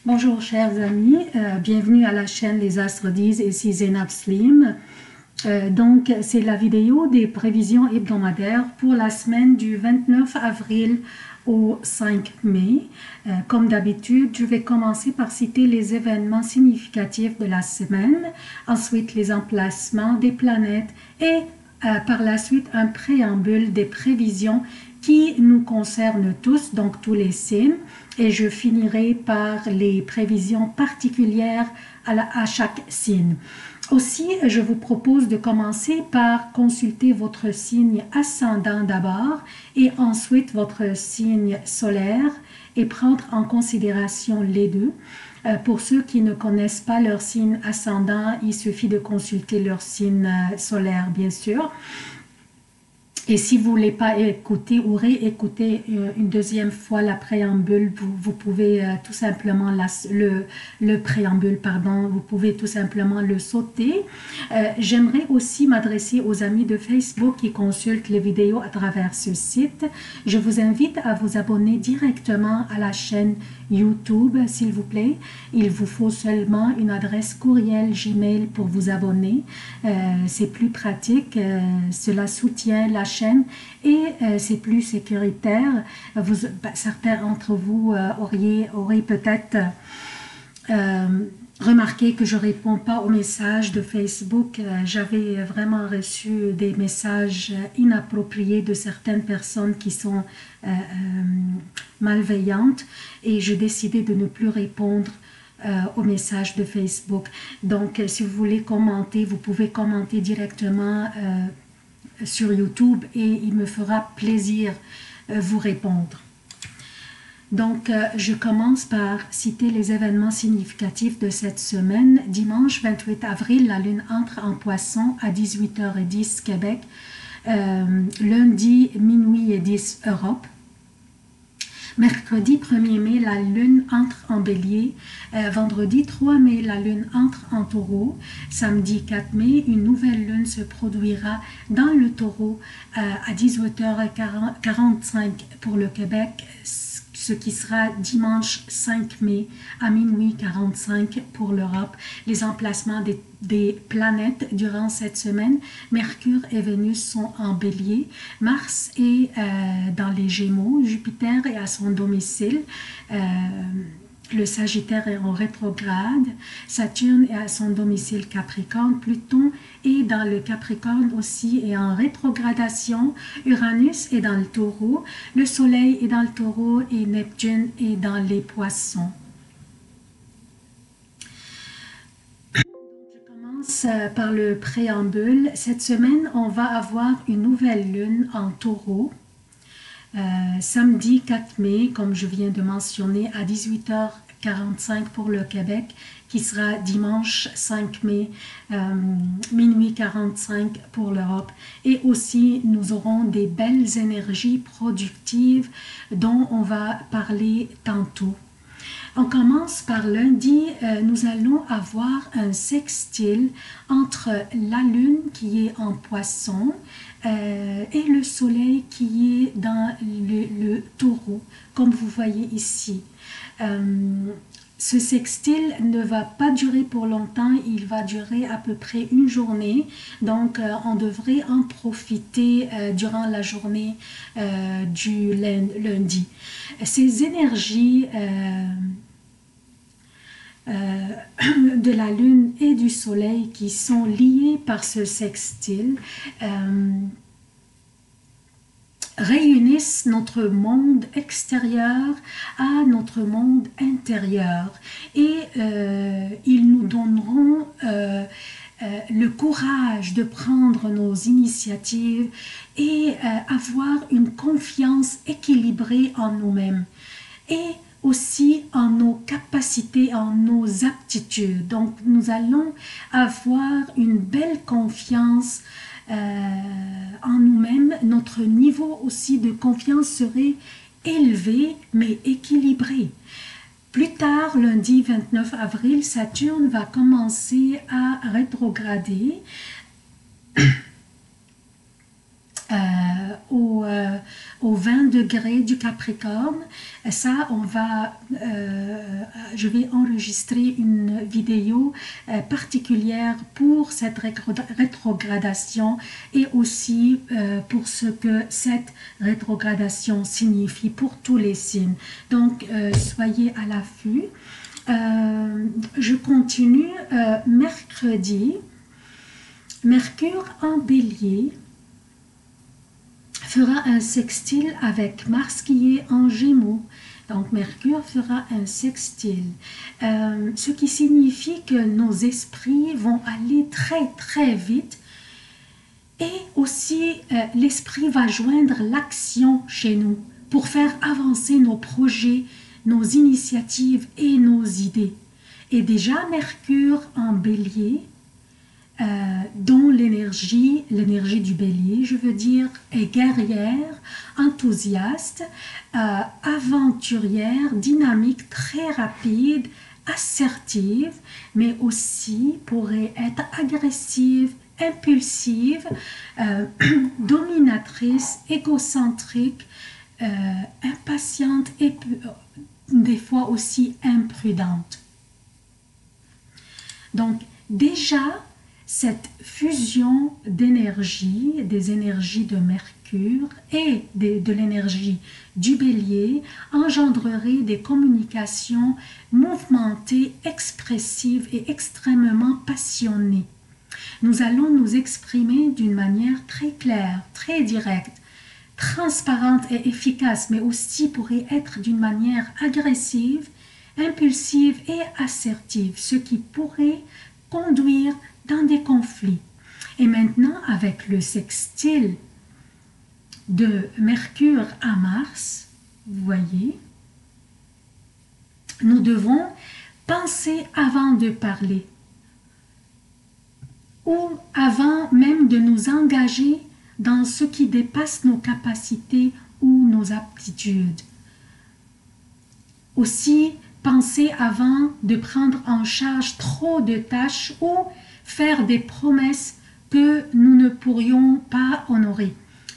Bonjour chers amis, bienvenue à la chaîne Les Astres disent, ici Zénab Slim. Donc c'est la vidéo des prévisions hebdomadaires pour la semaine du 29 avril au 5 mai. Comme d'habitude, je vais commencer par citer les événements significatifs de la semaine, ensuite les emplacements des planètes et par la suite un préambule des prévisions qui nous concernent tous, donc tous les signes, et je finirai par les prévisions particulières à chaque signe. Aussi, je vous propose de commencer par consulter votre signe ascendant d'abord et ensuite votre signe solaire et prendre en considération les deux. Pour ceux qui ne connaissent pas leur signe ascendant, il suffit de consulter leur signe solaire, bien sûr. Et si vous ne voulez pas écouter ou réécouter une deuxième fois la préambule, vous pouvez tout simplement le préambule, pardon, vous pouvez tout simplement le sauter. J'aimerais aussi m'adresser aux amis de Facebook qui consultent les vidéos à travers ce site. Je vous invite à vous abonner directement à la chaîne YouTube, s'il vous plaît. Il vous faut seulement une adresse courriel Gmail pour vous abonner. C'est plus pratique, cela soutient la chaîne et c'est plus sécuritaire. Certains d'entre vous auraient peut-être remarqué que je ne réponds pas aux messages de Facebook. J'avais vraiment reçu des messages inappropriés de certaines personnes qui sont malveillantes et j'ai décidé de ne plus répondre aux messages de Facebook. Donc, si vous voulez commenter, vous pouvez commenter directement sur YouTube et il me fera plaisir vous répondre. Donc, je commence par citer les événements significatifs de cette semaine. Dimanche 28 avril, la Lune entre en Poisson à 18h10 Québec. Lundi, minuit et 10 Europe. Mercredi 1er mai, la Lune entre en Bélier. Vendredi 3 mai, la Lune entre en Taureau. Samedi 4 mai, une nouvelle Lune se produira dans le Taureau à 18h45 pour le Québec, ce qui sera dimanche 5 mai à minuit 45 pour l'Europe. Les emplacements des planètes durant cette semaine, Mercure et Vénus sont en Bélier, Mars est dans les Gémeaux, Jupiter est à son domicile, le Sagittaire est en rétrograde, Saturne est à son domicile Capricorne, Pluton est dans le Capricorne aussi et en rétrogradation, Uranus est dans le Taureau, le Soleil est dans le Taureau et Neptune est dans les Poissons. Je commence par le préambule. Cette semaine, on va avoir une nouvelle lune en Taureau. Samedi 4 mai, comme je viens de mentionner, à 18h45 pour le Québec, qui sera dimanche 5 mai, minuit 45 pour l'Europe. Et aussi, nous aurons des belles énergies productives dont on va parler tantôt. On commence par lundi, nous allons avoir un sextile entre la Lune qui est en Poisson et le Soleil qui est dans le Taureau, comme vous voyez ici. Ce sextile ne va pas durer pour longtemps, il va durer à peu près une journée, donc on devrait en profiter durant la journée du lundi. Ces énergies de la Lune et du Soleil qui sont liées par ce sextile réunissent notre monde extérieur à notre monde intérieur et ils nous donneront le courage de prendre nos initiatives et avoir une confiance équilibrée en nous-mêmes et aussi en nos capacités, en nos aptitudes. Donc nous allons avoir une belle confiance en nous-mêmes. Notre niveau aussi de confiance serait élevé mais équilibré. Plus tard, lundi 29 avril, Saturne va commencer à rétrograder aux 20 degrés du Capricorne. Ça, je vais enregistrer une vidéo particulière pour cette rétrogradation et aussi pour ce que cette rétrogradation signifie pour tous les signes. Donc, soyez à l'affût. Je continue. Mercredi, Mercure en Bélier fera un sextile avec Mars qui est en Gémeaux. Donc Mercure fera un sextile, ce qui signifie que nos esprits vont aller très très vite et aussi l'esprit va joindre l'action chez nous pour faire avancer nos projets, nos initiatives et nos idées. Et déjà Mercure en Bélier, dont l'énergie du bélier, je veux dire, est guerrière, enthousiaste, aventurière, dynamique, très rapide, assertive, mais aussi pourrait être agressive, impulsive, dominatrice, égocentrique, impatiente et des fois aussi imprudente. Donc déjà, cette fusion d'énergie, des énergies de Mercure et de l'énergie du Bélier engendrerait des communications mouvementées, expressives et extrêmement passionnées. Nous allons nous exprimer d'une manière très claire, très directe, transparente et efficace, mais aussi pourrait être d'une manière agressive, impulsive et assertive, ce qui pourrait conduire dans des conflits. Et maintenant, avec le sextile de Mercure à Mars, vous voyez, nous devons penser avant de parler ou avant même de nous engager dans ce qui dépasse nos capacités ou nos aptitudes. Aussi, penser avant de prendre en charge trop de tâches ou faire des promesses que nous ne pourrions pas honorer.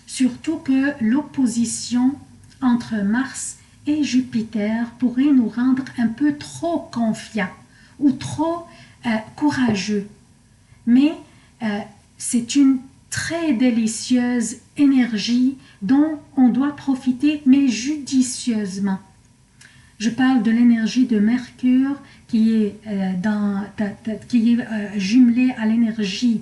Surtout que l'opposition entre Mars et Jupiter pourrait nous rendre un peu trop confiants ou trop courageux. Mais c'est une très délicieuse énergie dont on doit profiter, mais judicieusement. Je parle de l'énergie de Mercure qui est, jumelée à l'énergie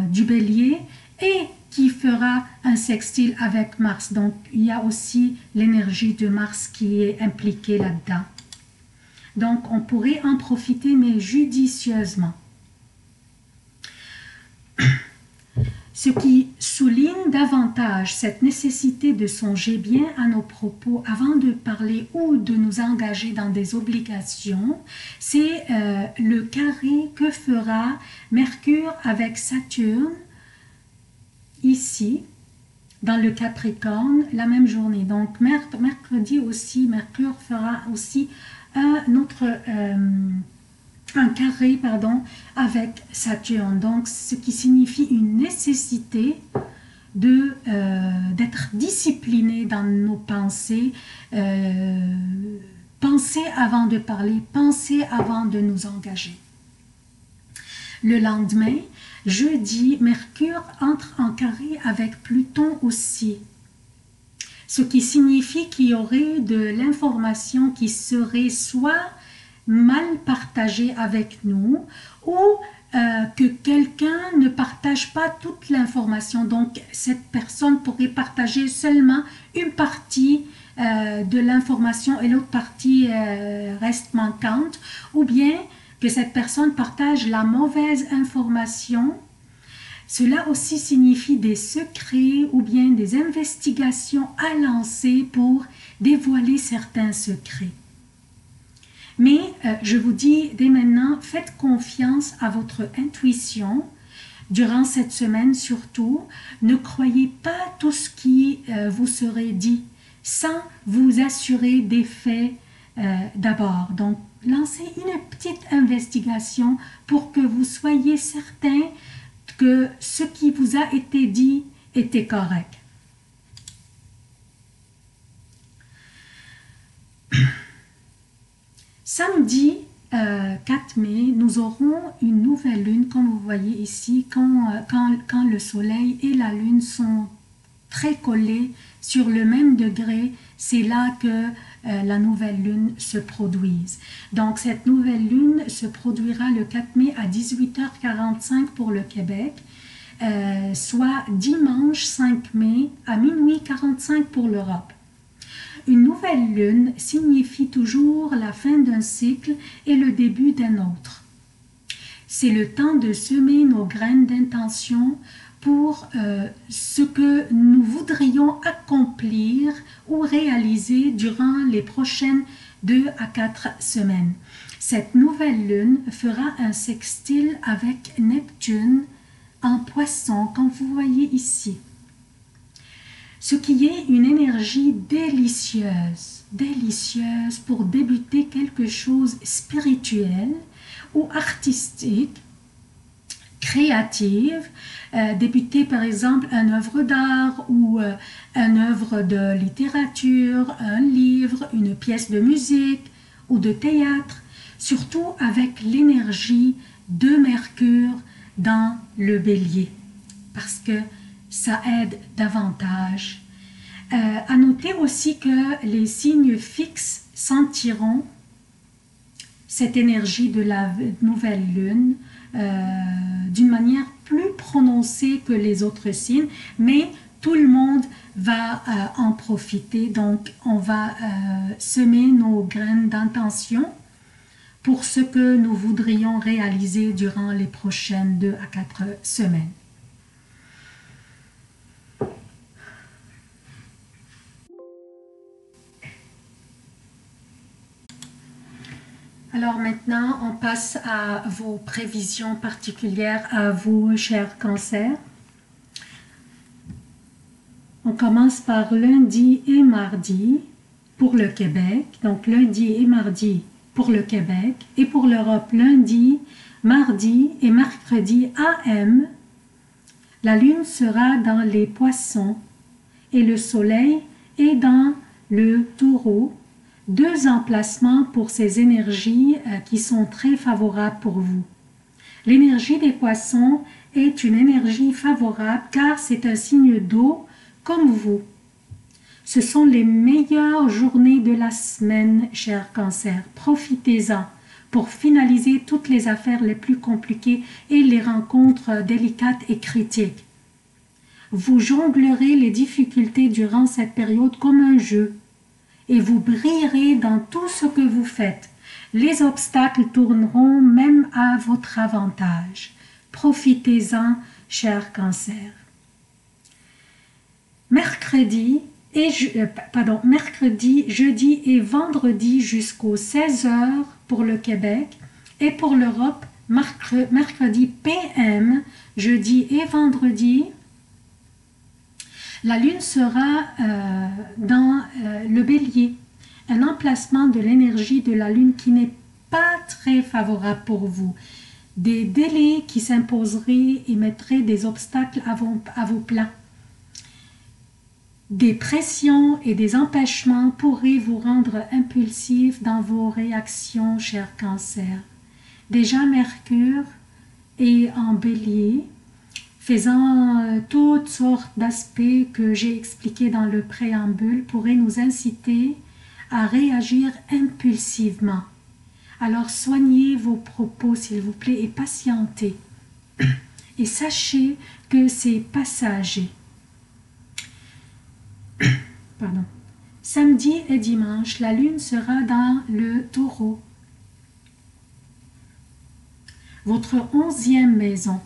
du Bélier et qui fera un sextile avec Mars. Donc, il y a aussi l'énergie de Mars qui est impliquée là-dedans. Donc, on pourrait en profiter, mais judicieusement. Ce qui souligne davantage cette nécessité de songer bien à nos propos avant de parler ou de nous engager dans des obligations, c'est le carré que fera Mercure avec Saturne ici, dans le Capricorne, la même journée. Donc mercredi aussi, Mercure fera aussi un carré avec Saturne, donc ce qui signifie une nécessité d'être discipliné dans nos pensées, penser avant de parler, penser avant de nous engager. Le lendemain, jeudi, Mercure entre en carré avec Pluton aussi, ce qui signifie qu'il y aurait de l'information qui serait soit mal partagé avec nous ou que quelqu'un ne partage pas toute l'information. Donc, cette personne pourrait partager seulement une partie de l'information et l'autre partie reste manquante, ou bien que cette personne partage la mauvaise information. Cela aussi signifie des secrets ou bien des investigations à lancer pour dévoiler certains secrets. Mais je vous dis dès maintenant, faites confiance à votre intuition durant cette semaine surtout. Ne croyez pas tout ce qui vous serait dit sans vous assurer des faits d'abord. Donc, lancez une petite investigation pour que vous soyez certain que ce qui vous a été dit était correct. Samedi 4 mai, nous aurons une nouvelle lune, comme vous voyez ici, quand le soleil et la lune sont très collés sur le même degré, c'est là que la nouvelle lune se produise. Donc cette nouvelle lune se produira le 4 mai à 18h45 pour le Québec, soit dimanche 5 mai à minuit 45 pour l'Europe. Une nouvelle lune signifie toujours la fin d'un cycle et le début d'un autre. C'est le temps de semer nos graines d'intention pour ce que nous voudrions accomplir ou réaliser durant les prochaines 2 à 4 semaines. Cette nouvelle lune fera un sextile avec Neptune en Poisson, comme vous voyez ici. Ce qui est une énergie délicieuse pour débuter quelque chose spirituel ou artistique, créative, débuter par exemple une œuvre d'art ou une œuvre de littérature, un livre, une pièce de musique ou de théâtre, surtout avec l'énergie de Mercure dans le Bélier, parce que ça aide davantage. À noter aussi que les signes fixes sentiront cette énergie de la nouvelle lune d'une manière plus prononcée que les autres signes, mais tout le monde va en profiter. Donc, on va semer nos graines d'intention pour ce que nous voudrions réaliser durant les prochaines 2 à 4 semaines. Alors maintenant, on passe à vos prévisions particulières à vous, chers cancers. On commence par lundi et mardi pour le Québec. Donc lundi et mardi pour le Québec. Et pour l'Europe, lundi, mardi et mercredi AM. La lune sera dans les poissons et le soleil est dans le taureau. 2 emplacements pour ces énergies qui sont très favorables pour vous. L'énergie des poissons est une énergie favorable car c'est un signe d'eau comme vous. Ce sont les meilleures journées de la semaine, chers cancers. Profitez-en pour finaliser toutes les affaires les plus compliquées et les rencontres délicates et critiques. Vous jonglerez les difficultés durant cette période comme un jeu. Et vous brillerez dans tout ce que vous faites. Les obstacles tourneront même à votre avantage. Profitez-en, chers cancers. Mercredi, jeudi et vendredi jusqu'aux 16h pour le Québec et pour l'Europe, mercredi PM, jeudi et vendredi. La lune sera dans le Bélier, un emplacement de l'énergie de la lune qui n'est pas très favorable pour vous. Des délais qui s'imposeraient et mettraient des obstacles à vos plans. Des pressions et des empêchements pourraient vous rendre impulsif dans vos réactions, chers cancers. Déjà Mercure est en Bélier, faisant toutes sortes d'aspects que j'ai expliqués dans le préambule, pourrait nous inciter à réagir impulsivement. Alors soignez vos propos s'il vous plaît et patientez. Et sachez que c'est passager. Pardon. Samedi et dimanche, la lune sera dans le taureau. Votre 11e maison.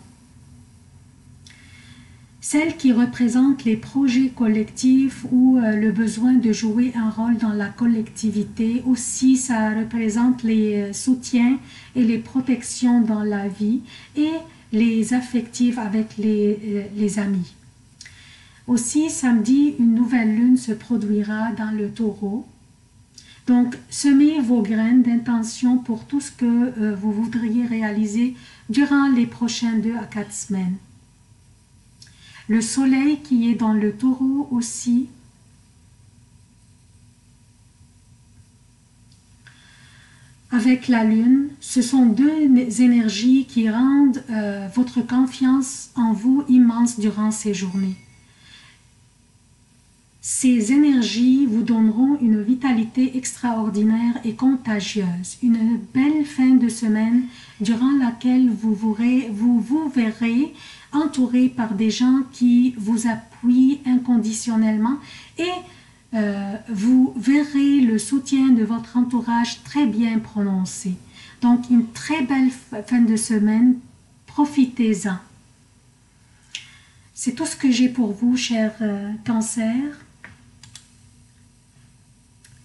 Celle qui représente les projets collectifs ou le besoin de jouer un rôle dans la collectivité. Aussi, ça représente les soutiens et les protections dans la vie et les affectifs avec les amis. Aussi, samedi, une nouvelle lune se produira dans le taureau. Donc, semez vos graines d'intention pour tout ce que vous voudriez réaliser durant les prochaines 2 à 4 semaines. Le soleil qui est dans le taureau aussi. avec la lune. Ce sont deux énergies qui rendent votre confiance en vous immense durant ces journées. Ces énergies vous donneront une vitalité extraordinaire et contagieuse, une belle fin de semaine durant laquelle vous vous verrez entouré par des gens qui vous appuient inconditionnellement et vous verrez le soutien de votre entourage très bien prononcé. Donc une très belle fin de semaine, profitez-en. C'est tout ce que j'ai pour vous, chers cancers.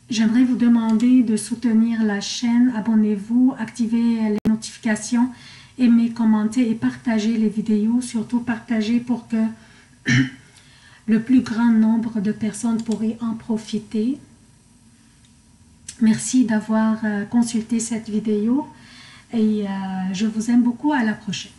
J'aimerais vous demander de soutenir la chaîne, abonnez-vous, activez les notifications, aimez, commentez et partagez les vidéos, surtout partagez pour que le plus grand nombre de personnes pourraient en profiter. Merci d'avoir consulté cette vidéo et je vous aime beaucoup, à la prochaine.